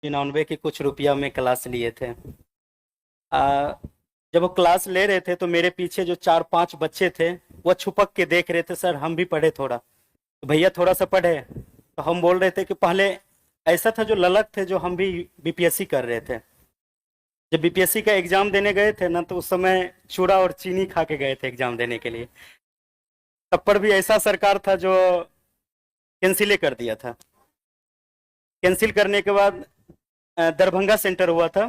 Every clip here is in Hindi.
99 के कुछ रुपया में क्लास लिए थे। आ, जब वो क्लास ले रहे थे तो मेरे पीछे जो 4-5 बच्चे थे वो छुपक के देख रहे थे, सर हम भी पढ़े थोड़ा, तो भैया थोड़ा सा पढ़े। तो हम बोल रहे थे कि पहले ऐसा था, जो ललक थे, जो हम भी बीपीएससी कर रहे थे। जब बीपीएससी का एग्जाम देने गए थे ना, तो उस समय चूड़ा और चीनी खा के गए थे एग्जाम देने के लिए। तब पर भी ऐसा सरकार था जो कैंसिल कर दिया था। कैंसिल करने के बाद दरभंगा सेंटर हुआ था।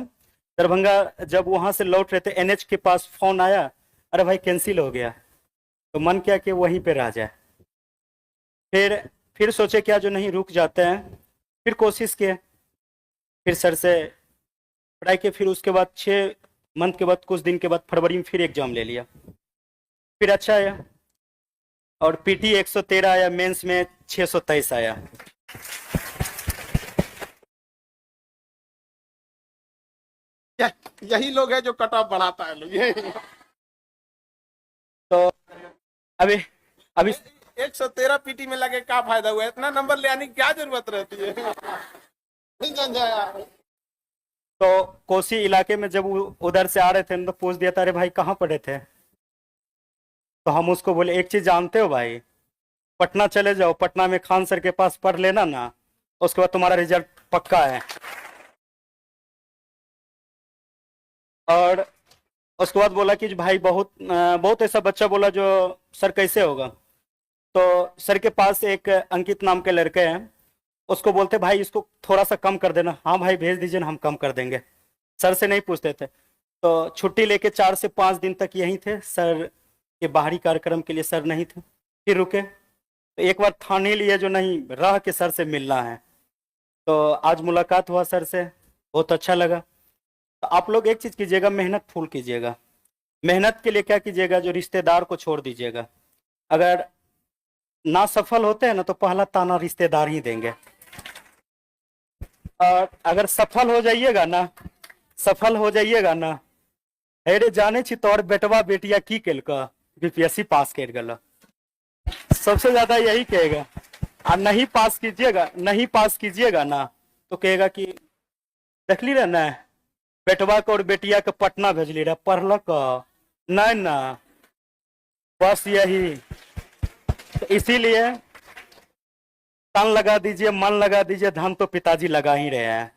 दरभंगा जब वहां से लौट रहे थे, एनएच के पास फोन आया, अरे भाई कैंसिल हो गया। तो मन किया कि वहीं पे रह जाए। फिर फिर सोचे क्या जो नहीं रुक जाते हैं। फिर कोशिश किए, फिर सर से पढ़ाई के, फिर उसके बाद 6 मंथ के बाद, कुछ दिन के बाद फरवरी में फिर एग्जाम ले लिया। फिर अच्छा आया, और पीटी 113 आया, मेंस में 623 आया। यही लोग है जो कट ऑफ बढ़ाता है लोग ये। तो अभी अभी 113 पीटी में लगे क्या फायदा हुआ, इतना नंबर ले आने की क्या जरूरत रहती है। नहीं समझा यार। तो कोसी इलाके में जब वो उधर से आ रहे थे तो पूछ दिया था, अरे भाई कहाँ पढ़े थे। तो हम उसको बोले एक चीज जानते हो भाई, पटना चले जाओ, पटना में खान सर के पास पढ़ लेना ना, उसके बाद तुम्हारा रिजल्ट पक्का है। और उसके बाद बोला कि भाई बहुत ऐसा बच्चा बोला जो सर कैसे होगा। तो सर के पास एक अंकित नाम के लड़के हैं, उसको बोलते भाई इसको थोड़ा सा कम कर देना। हाँ भाई भेज दीजिए ना, हम कम कर देंगे। सर से नहीं पूछते थे। तो छुट्टी लेके 4 से 5 दिन तक यहीं थे। सर के बाहरी कार्यक्रम के लिए सर नहीं थे, फिर रुके। तो एक बार ठान ही लिए जो नहीं रह के सर से मिलना है। तो आज मुलाकात हुआ सर से, बहुत अच्छा लगा। तो आप लोग एक चीज कीजिएगा, मेहनत फुल कीजिएगा। मेहनत के लिए क्या कीजिएगा, जो रिश्तेदार को छोड़ दीजिएगा। अगर ना सफल होते हैं ना, तो पहला ताना रिश्तेदार ही देंगे। और अगर सफल हो जाइएगा ना, अरे जाने छी तोर बेटवा बेटिया की केलका, बीपीएससी पास कर गला, सबसे ज्यादा यही कहेगा। और नहीं पास कीजिएगा ना, तो कहेगा कि देखली रहे ना, बेटवा को और बेटिया के पटना भेजली रहे, पढ़लक नहीं ना, बस यही। तो इसीलिए तन लगा दीजिए, मन लगा दीजिए, धन तो पिताजी लगा ही रहे हैं।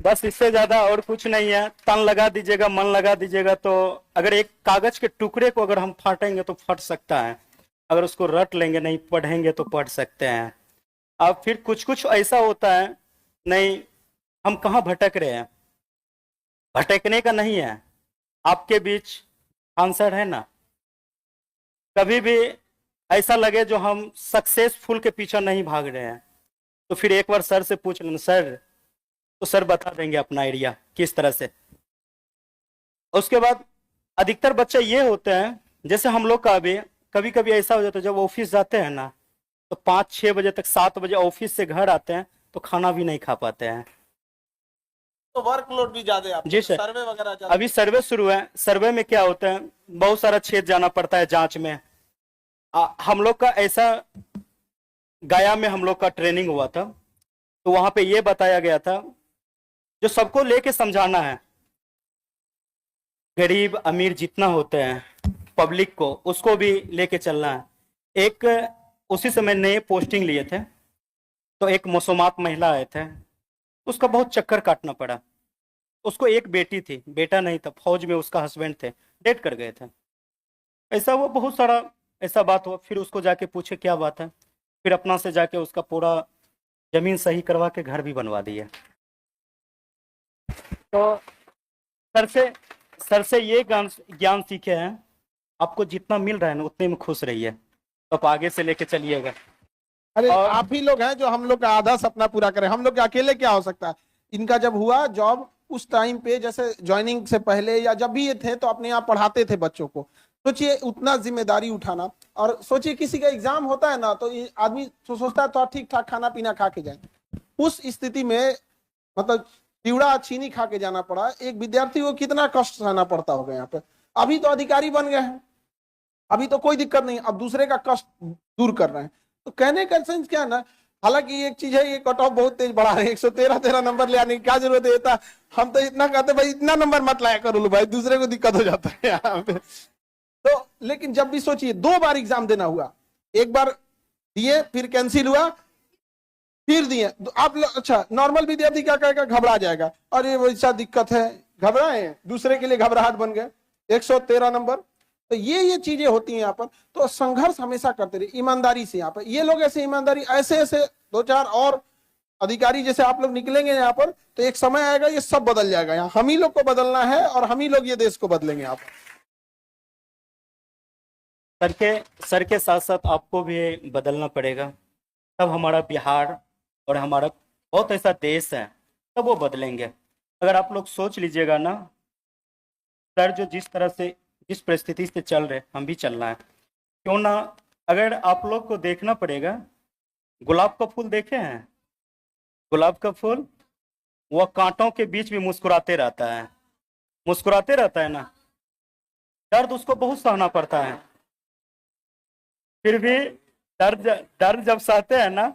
बस इससे ज्यादा और कुछ नहीं है। तन लगा दीजिएगा, मन लगा दीजिएगा। तो अगर एक कागज के टुकड़े को अगर हम फाटेंगे तो फट सकता है, अगर उसको रट लेंगे, नहीं पढ़ेंगे तो पढ़ सकते हैं। अब फिर कुछ कुछ ऐसा होता है, नहीं हम कहाँ भटक रहे हैं, भटकने का नहीं है। आपके बीच आंसर है ना। कभी भी ऐसा लगे जो हम सक्सेसफुल के पीछे नहीं भाग रहे हैं, तो फिर एक बार सर से पूछ लेना, सर, तो सर बता देंगे अपना एरिया किस तरह से। उसके बाद अधिकतर बच्चे ये होते हैं, जैसे हम लोग का भी कभी कभी ऐसा हो जाता है, जब ऑफिस जाते हैं ना, तो 5-6 बजे तक, 7 बजे ऑफिस से घर आते हैं तो खाना भी नहीं खा पाते हैं। तो वर्कलोड भी ज्यादा है आपको, जी सर। सर्वे वगैरह ज्यादा। अभी सर्वे शुरू है। सर्वे में क्या होता है, बहुत सारा क्षेत्र जाना पड़ता है जांच में। हम लोग का ऐसा, गया में हम लोग का ट्रेनिंग हुआ था, तो वहां पे ये बताया गया था, जो सबको लेके समझाना है, गरीब अमीर जितना होते हैं, पब्लिक को उसको भी लेके चलना है। एक उसी समय नए पोस्टिंग लिए थे, तो एक मसूमात महिला आए थे, उसका बहुत चक्कर काटना पड़ा। उसको एक बेटी थी, बेटा नहीं था, फौज में उसका हस्बैंड थे, डेट कर गए थे। ऐसा वो बहुत सारा ऐसा बात हुआ। फिर उसको जाके पूछे क्या बात है, फिर अपना से जाके उसका पूरा जमीन सही करवा के घर भी बनवा दिया। तो सर से सर से ये ज्ञान सीखे हैं, आपको जितना मिल रहा है ना उतने में खुश रहिए, तो आप आगे से लेके चलिएगा। अरे और आप ही लोग हैं जो हम लोग का आधा सपना पूरा करें। हम लोग के अकेले क्या हो सकता है। इनका जब हुआ जॉब, उस टाइम पे जैसे ज्वाइनिंग से पहले या जब भी ये थे, तो अपने यहाँ पढ़ाते थे बच्चों को। सोचिए उतना जिम्मेदारी उठाना, और सोचिए किसी का एग्जाम होता है ना, तो ये आदमी सोचता है तो ठीक ठाक खाना पीना खा के जाए। उस स्थिति में मतलब चिवड़ा चीनी खा के जाना पड़ा। एक विद्यार्थी को कितना कष्ट सहना पड़ता होगा यहाँ पे। अभी तो अधिकारी बन गए हैं, अभी तो कोई दिक्कत नहीं, अब दूसरे का कष्ट दूर कर रहे हैं। तो कहने का सेंस क्या है ना, हालांकि एक चीज है, ये कट ऑफ बहुत तेज बढ़ा रहे हैं, 113 नंबर ले आने की क्या जरूरत है, था हम तो इतना कहते भाई इतना नंबर मत लाया करो लो भाई, दूसरे को दिक्कत हो जाता है यहाँ पे। तो लेकिन जब भी सोचिए 2 बार एग्जाम देना हुआ, एक बार दिए फिर कैंसिल हुआ, फिर दिए, तो आप अच्छा नॉर्मल विद्यार्थी क्या करेगा, घबरा जाएगा, अरे वैसा दिक्कत है, घबराए, दूसरे के लिए घबराहट बन गए, 113 नंबर। तो ये चीजें होती हैं यहाँ पर। तो संघर्ष हमेशा करते रहिए ईमानदारी से। यहाँ पर ये लोग ऐसे ईमानदारी, ऐसे ऐसे 2-4 और अधिकारी जैसे आप लोग निकलेंगे यहाँ पर, तो एक समय आएगा ये सब बदल जाएगा। यहाँ हम ही लोग को बदलना है और हम ही लोग ये देश को बदलेंगे यहाँ पर। सर के साथ साथ आपको भी बदलना पड़ेगा, तब हमारा बिहार और हमारा बहुत ऐसा देश है, तब वो बदलेंगे। अगर आप लोग सोच लीजिएगा ना, सर जो जिस तरह से जिस परिस्थिति से चल रहे हम भी चलना है, क्यों ना। अगर आप लोग को देखना पड़ेगा, गुलाब का फूल देखे हैं? गुलाब का फूल वह कांटों के बीच भी मुस्कुराते रहता है, मुस्कुराते रहता है ना। दर्द उसको बहुत सहना पड़ता है, फिर भी दर्द दर्द जब सहते हैं ना,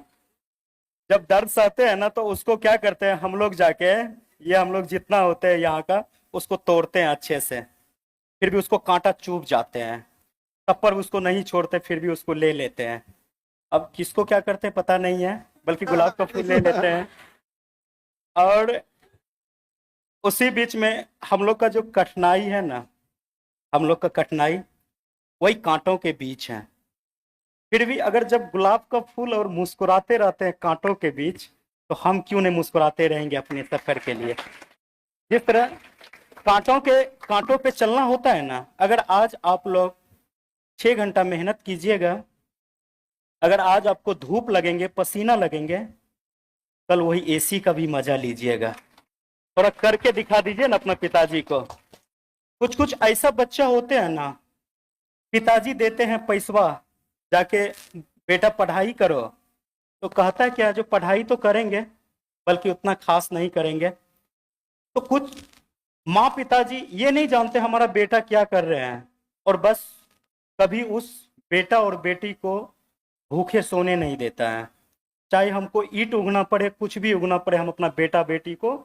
जब दर्द सहते हैं ना, तो उसको क्या करते हैं हम लोग जाके, ये हम लोग जितना होते हैं यहाँ का, उसको तोड़ते हैं अच्छे से, फिर भी उसको कांटा चुभ जाते हैं, तब पर उसको नहीं छोड़ते, फिर भी उसको ले लेते हैं। अब किसको क्या करते हैं पता नहीं है, बल्कि गुलाब का फूल ले लेते हैं। और उसी बीच में हम लोग का जो कठिनाई है ना, हम लोग का कठिनाई वही कांटों के बीच है। फिर भी अगर जब गुलाब का फूल और मुस्कुराते रहते हैं कांटों के बीच, तो हम क्यों नहीं मुस्कुराते रहेंगे अपने सफर के लिए। जिस तरह कांटों पे चलना होता है ना, अगर आज आप लोग 6 घंटा मेहनत कीजिएगा, अगर आज आपको धूप लगेंगे, पसीना लगेंगे, कल वही एसी का भी मजा लीजिएगा। थोड़ा करके दिखा दीजिए ना अपना पिताजी को। कुछ कुछ ऐसा बच्चा होते हैं ना, पिताजी देते हैं पैसवा, जाके बेटा पढ़ाई करो, तो कहता है क्या, जो पढ़ाई तो करेंगे बल्कि उतना खास नहीं करेंगे। तो कुछ माँ पिताजी ये नहीं जानते हमारा बेटा क्या कर रहे हैं, और बस कभी उस बेटा और बेटी को भूखे सोने नहीं देता है। चाहे हमको ईंट उगना पड़े, कुछ भी उगना पड़े, हम अपना बेटा बेटी को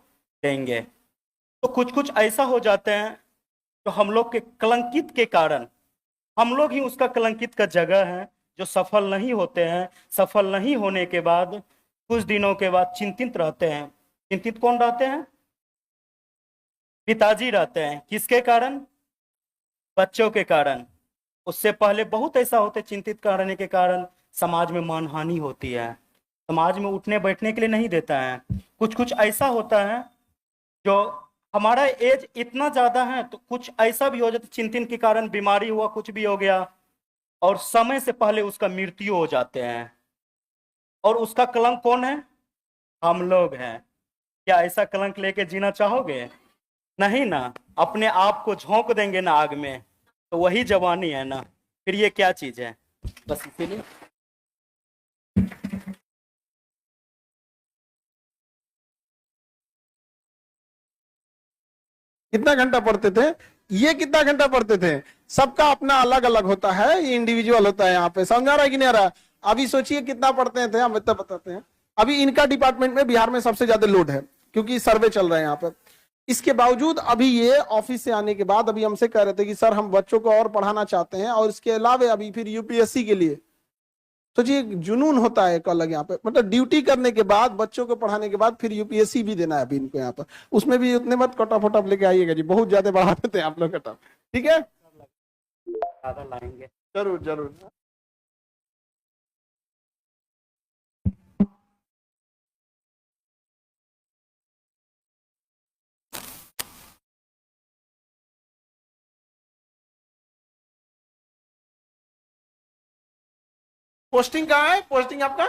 देंगे। तो कुछ कुछ ऐसा हो जाते हैं, तो हम लोग के कलंकित के कारण, हम लोग ही उसका कलंकित का जगह है, जो सफल नहीं होते हैं। सफल नहीं होने के बाद कुछ दिनों के बाद चिंतित रहते हैं। चिंतित कौन रहते हैं? पिताजी रहते हैं। किसके कारण? बच्चों के कारण। उससे पहले बहुत ऐसा होते, चिंतित करने के कारण समाज में मानहानि होती है, समाज में उठने बैठने के लिए नहीं देता है। कुछ कुछ ऐसा होता है, जो हमारा एज इतना ज्यादा है, तो कुछ ऐसा भी हो जाता, चिंतन के कारण बीमारी हुआ, कुछ भी हो गया, और समय से पहले उसका मृत्यु हो जाते हैं। और उसका कलंक कौन है? हम लोग हैं। क्या ऐसा कलंक लेके जीना चाहोगे? नहीं ना। अपने आप को झोंक देंगे ना आग में, तो वही जवानी है ना। फिर ये क्या चीज है? बस इसीलिए कितना घंटा पढ़ते थे? ये कितना घंटा पढ़ते थे? सबका अपना अलग अलग होता है, ये इंडिविजुअल होता है। यहाँ पे समझा रहा है कि नहीं आ रहा? अभी सोचिए कितना पढ़ते थे, हम इतना बताते हैं। अभी इनका डिपार्टमेंट में बिहार में सबसे ज्यादा लोड है, क्योंकि सर्वे चल रहा है यहाँ पे। इसके बावजूद अभी ये ऑफिस से आने के बाद अभी हमसे कह रहे थे कि सर हम बच्चों को और पढ़ाना चाहते हैं, और इसके अलावा अभी फिर यूपीएससी के लिए। सोचिए एक जुनून होता है एक अलग यहाँ पे, मतलब ड्यूटी करने के बाद, बच्चों को पढ़ाने के बाद फिर यूपीएससी भी देना है अभी इनको यहाँ पर। उसमें भी उतने मत कटऑफ वटऑफ लेके आइएगा जी, बहुत ज्यादा बढ़ा देते हैं आप लोग कटऑफ। ठीक है, ज्यादा लाएंगे। जरूर जरूर। पोस्टिंग कहाँ है, पोस्टिंग आपका?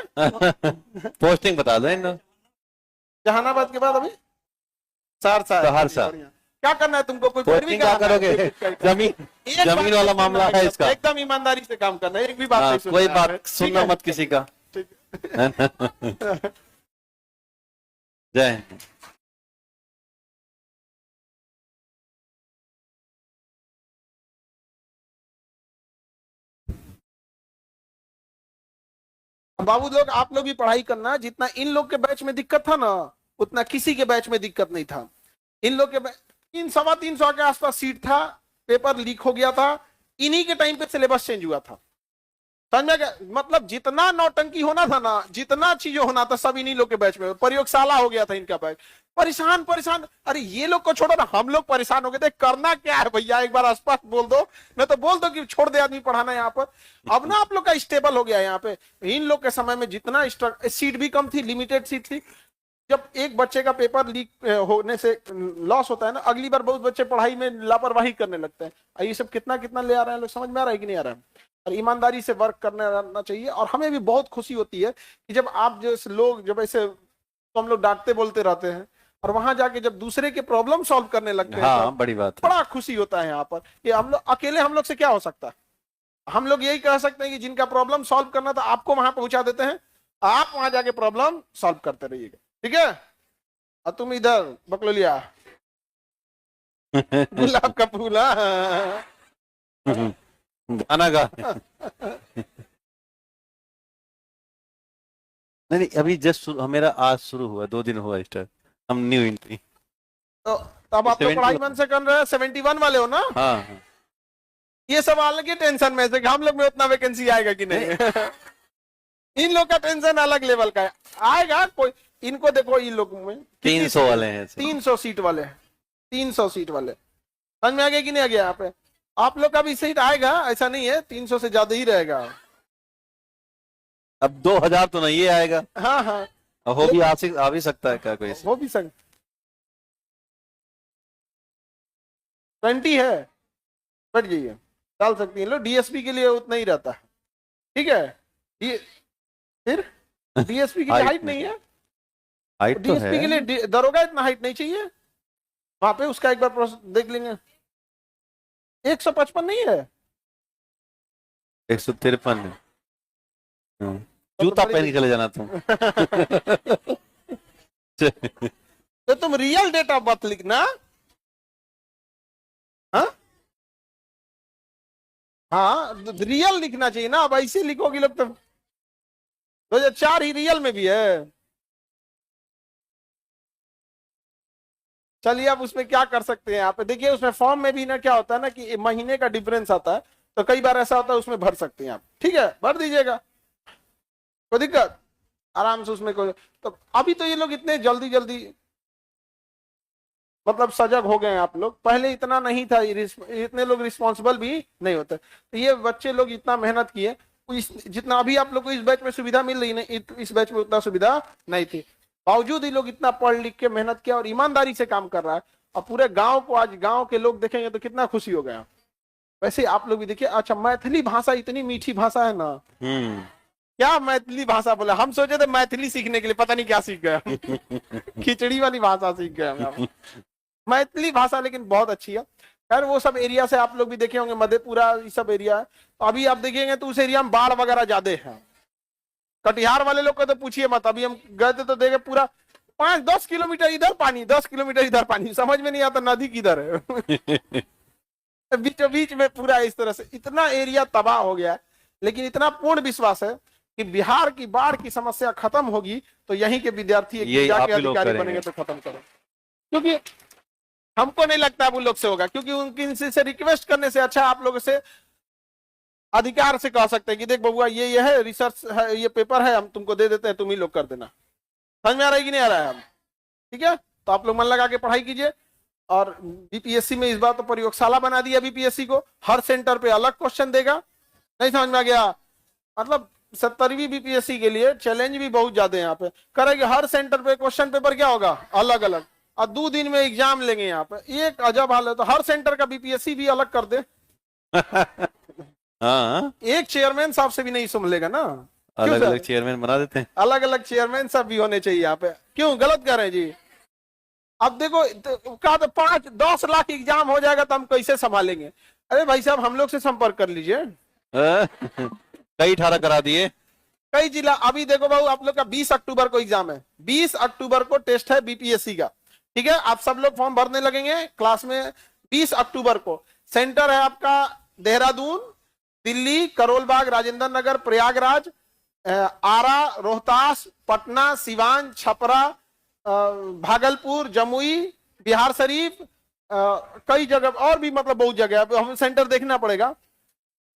पोस्टिंग बता दो इन। जहानाबाद के बाद अभी सहरसा है। सहरसा। बढ़िया। क्या करना है तुमको? कोई पैरवी पोस्टिंग क्या कराना है? करोगे? जमीन एक जमीन बात वाला नहीं मामला सुनना है है, इसका। एकदम ईमानदारी से काम करना है, एक भी बात नहीं सुनना कोई है आपने। बात ठीक सुनना है? मत किसी का। ठीक है। जय हिंद। बाबू लोग, आप लोग भी पढ़ाई करना, जितना इन लोग के बैच में दिक्कत था ना, उतना किसी के बैच में दिक्कत नहीं था। इन लोग के 300-325 के आसपास सीट था, पेपर लीक हो गया था, इन्हीं के टाइम पे सिलेबस चेंज हुआ था। समझ में गया? मतलब जितना नौटंकी होना था ना, जितना चीजें होना था, सब इन्हीं लोग के बैच में। प्रयोगशाला हो गया था इनका बैच। परेशान परेशान, अरे ये लोग को छोड़ो ना, हम लोग परेशान हो गए थे। करना क्या है भैया, एक बार स्पष्ट बोल दो, नहीं तो बोल दो कि छोड़ दे आदमी पढ़ाना यहाँ पर। अब ना आप लोग का स्टेबल हो गया है यहाँ पे। इन लोग के समय में जितना सीट भी कम थी, लिमिटेड सीट थी। जब एक बच्चे का पेपर लीक होने से लॉस होता है ना, अगली बार बहुत बच्चे पढ़ाई में लापरवाही करने लगते हैं। ये सब कितना कितना ले आ रहे हैं लोग, समझ में आ रहा है कि नहीं आ रहा है? और ईमानदारी से वर्क करना चाहिए। और हमें भी बहुत खुशी होती है कि जब आप जैसे लोग, जब ऐसे तो हम लोग डांटते बोलते रहते हैं, और वहां जाके जब दूसरे के प्रॉब्लम सॉल्व करने लगते हैं, हाँ, बड़ी बात है। बड़ा खुशी होता है यहाँ पर। कि हम लोग अकेले, हम लोग से क्या हो सकता है? हम लोग यही कह सकते हैं कि जिनका प्रॉब्लम सॉल्व करना था, आपको वहां पहुंचा देते हैं, आप वहां जाके प्रॉब्लम सॉल्व करते रहिएगा, ठीक है? और तुम इधर बकलोलिया गुलाब का फूल। गाना गा। नहीं, अभी जस्ट मेरा आज शुरू हुआ, 2 दिन हुआ स्टार्ट। हम न्यू एंट्री। तो अब आप तो पढ़ाई मन से कर रहे हैं, 71 वाले हो ना? हाँ, हाँ। ये सब अलग ही टेंशन में से कि हम लोग में उतना वैकेंसी आएगा कि नहीं। इन लोग का टेंशन अलग लेवल का है। आएगा कोई, इनको देखो, इन लोग में 300 वाले हैं। 300 सीट वाले, 300 सीट वाले। समझ में आ गया कि नहीं आ गया? यहाँ पे आप लोग का भी सीट आएगा, ऐसा नहीं है, 300 से ज्यादा ही रहेगा। अब 2000 तो नहीं आएगा। हाँ हाँ, अब हो भी आ भी सकता है क्या कोई? वो भी संग 20 है, बढ़ जाइए, डाल सकती है। लो, डीएसपी के लिए उतना ही रहता है, ठीक है? फिर डीएसपी की हाइट नहीं है, हाइट तो डीएसपी के है। लिए दरोगा इतना हाइट नहीं चाहिए। वहां पे उसका एक बार प्रोसेस देख लेंगे। 155 नहीं है, 153 है। जूता पहन के चले जाना तुम। तो तुम रियल डेट ऑफ बर्थ लिखना। हाँ, रियल लिखना चाहिए ना। अब ऐसे लिखोगे लोग तो 2004 ही रियल में भी है। चलिए, अब उसमें क्या कर सकते हैं? यहाँ पे देखिए, उसमें फॉर्म में भी ना क्या होता है ना कि महीने का डिफरेंस आता है, तो कई बार ऐसा होता है, उसमें भर सकते हैं आप, ठीक है? भर दीजिएगा, कोई दिक्कत, आराम से उसमें कोई। तो अभी तो ये लोग इतने जल्दी जल्दी मतलब सजग हो गए हैं आप लोग, पहले इतना नहीं था, इतने लोग रिस्पॉन्सिबल भी नहीं होते। तो ये बच्चे लोग इतना मेहनत किए, जितना अभी आप लोग को इस बैच में सुविधा मिल रही है, इस बैच में उतना सुविधा नहीं थी। बावजूद ये लोग इतना पढ़ लिख के मेहनत किया और ईमानदारी से काम कर रहा है। और पूरे गांव को, आज गांव के लोग देखेंगे तो कितना खुशी हो गया। वैसे आप लोग भी देखिए। अच्छा, मैथिली भाषा इतनी मीठी भाषा है ना। क्या मैथिली भाषा बोला? हम सोचे थे मैथिली सीखने के लिए, पता नहीं क्या सीख गया। खिचड़ी वाली भाषा सीख गया। मैथिली भाषा लेकिन बहुत अच्छी है। खैर, वो सब एरिया से आप लोग भी देखे होंगे, मधेपुरा ये सब एरिया है। तो अभी आप देखेंगे तो उस एरिया में बाढ़ वगैरह ज्यादा है। कटिहार वाले लोग को तो पूछिए मत। अभी हम गए थे तो देखे पूरा 5-10 किलोमीटर इधर पानी, 10 किलोमीटर इधर पानी, समझ में नहीं आता नदी किधर है। बीचों बीच में पूरा इस तरह से इतना एरिया तबाह हो गया है। लेकिन इतना पूर्ण विश्वास है कि बिहार की बाढ़ की समस्या खत्म होगी तो यहीं के विद्यार्थी जाके अधिकारी बनेंगे तो खत्म करो। क्योंकि हमको नहीं लगता अब उन लोग से होगा, क्योंकि उनकी से रिक्वेस्ट करने से अच्छा आप लोगों से अधिकार से कह सकते हैं कि देख बबुआ, ये है रिसर्च है, ये पेपर है, हम तुमको दे देते हैं, तुम ही लोग कर देना। समझ में आ रहा है कि नहीं आ रहा है? हम ठीक है, तो आप लोग मन लगा के पढ़ाई कीजिए। और बीपीएससी में इस बार तो प्रयोगशाला बना दिया बीपीएससी को, हर सेंटर पे अलग क्वेश्चन देगा। नहीं समझ में आ गया? मतलब 70वीं बीपीएससी के लिए चैलेंज भी बहुत ज्यादा है यहाँ पे। करेंगे हर सेंटर पे क्वेश्चन पेपर क्या होगा, अलग अलग, और 2 दिन में एग्जाम लेंगे यहाँ पे। एक अजब हाल है। तो हर सेंटर का बीपीएससी भी अलग कर दे। हाँ, एक चेयरमैन साहब से भी नहीं संभलेगा ना। अलग अलग चेयरमैन बना देते हैं। अलग अलग चेयरमैन सब भी होने चाहिए यहाँ पे। क्यों गलत कर रहे हैं जी? अब देखो, कहा तो 5-10 लाख एग्जाम हो जाएगा तो हम कैसे संभालेंगे? अरे भाई साहब, हम लोग से संपर्क कर लीजिए। कई 18 करा दिए, कई जिला। अभी देखो बाबू, आप लोग का 20 अक्टूबर को एग्जाम है, 20 अक्टूबर को टेस्ट है बीपीएससी का, ठीक है? आप सब लोग फॉर्म भरने लगेंगे क्लास में 20 अक्टूबर को। सेंटर है आपका देहरादून, दिल्ली, करोल बाग, राजेंद्र नगर, प्रयागराज, आरा, रोहतास, पटना, सिवान, छपरा, भागलपुर, जमुई, बिहार शरीफ, कई जगह और भी, मतलब बहुत जगह है, हमें सेंटर देखना पड़ेगा।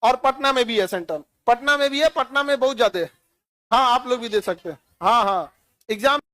और पटना में भी है सेंटर, पटना में भी है, पटना में बहुत ज्यादा है। हाँ आप लोग भी दे सकते हैं। हाँ हाँ एग्जाम